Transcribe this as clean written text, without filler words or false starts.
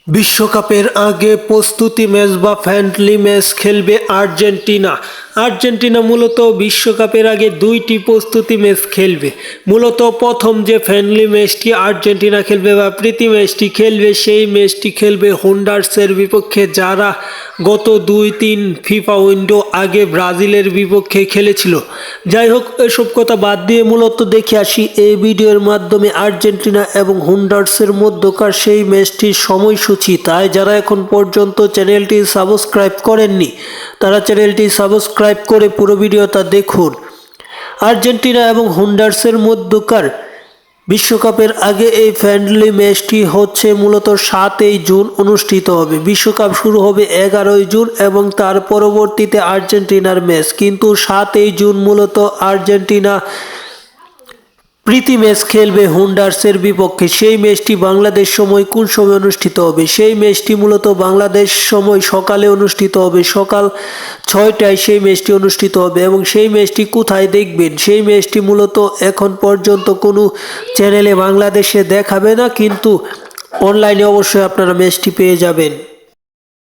বিশ্বকাপের আগে প্রস্তুতি ম্যাচ বা ফ্রেন্ডলি ম্যাচ খেলবে আর্জেন্টিনা। আর্জেন্টিনা মূলত বিশ্বকাপের আগে দুইটি প্রস্তুতি ম্যাচ খেলবে। মূলত প্রথম যে ফ্রেন্ডলি ম্যাচটি আর্জেন্টিনা খেলবে বা প্রীতি ম্যাচটি খেলবে, সেই ম্যাচটি খেলবে হন্ডুরাসের বিপক্ষে, যারা গত 2-3 ফিফা উইন্ডো আগে ব্রাজিলের বিপক্ষে খেলেছিল। যাই হোক, এসব কথা বাদ দিয়ে মূলত দেখে আসি এই ভিডিওর মাধ্যমে আর্জেন্টিনা এবং হন্ডুরাসের মধ্যকার সেই ম্যাচটির সময়সূচি। তাই যারা এখন পর্যন্ত চ্যানেলটি সাবস্ক্রাইব করেননি, তারা চ্যানেলটি সাবস্ক্রাইব করে পুরো ভিডিওটা দেখুন। আর্জেন্টিনা এবং হন্ডুরাসের মধ্যকার বিশ্বকাপের আগে এই ফ্রেন্ডলি ম্যাচটি হচ্ছে মূলত 7 জুন অনুষ্ঠিত হবে। বিশ্বকাপ শুরু হবে 11 জুন এবং তার পরবর্তীতে আর্জেন্টিনার ম্যাচ। কিন্তু 7 জুন মূলত আর্জেন্টিনা প্রীতি ম্যাচ খেলবে হন্ডুরাসের বিপক্ষে। সেই ম্যাচটি বাংলাদেশ সময় কোন সময় অনুষ্ঠিত হবে? সেই ম্যাচটি মূলত বাংলাদেশ সময় সকালে অনুষ্ঠিত হবে, সকাল 6টায় সেই ম্যাচটি অনুষ্ঠিত হবে। এবং সেই ম্যাচটি কোথায় দেখবেন? সেই ম্যাচটি মূলত এখন পর্যন্ত কোনো চ্যানেলে বাংলাদেশে দেখাবে না, কিন্তু অনলাইনে অবশ্যই আপনারা ম্যাচটি পেয়ে যাবেন।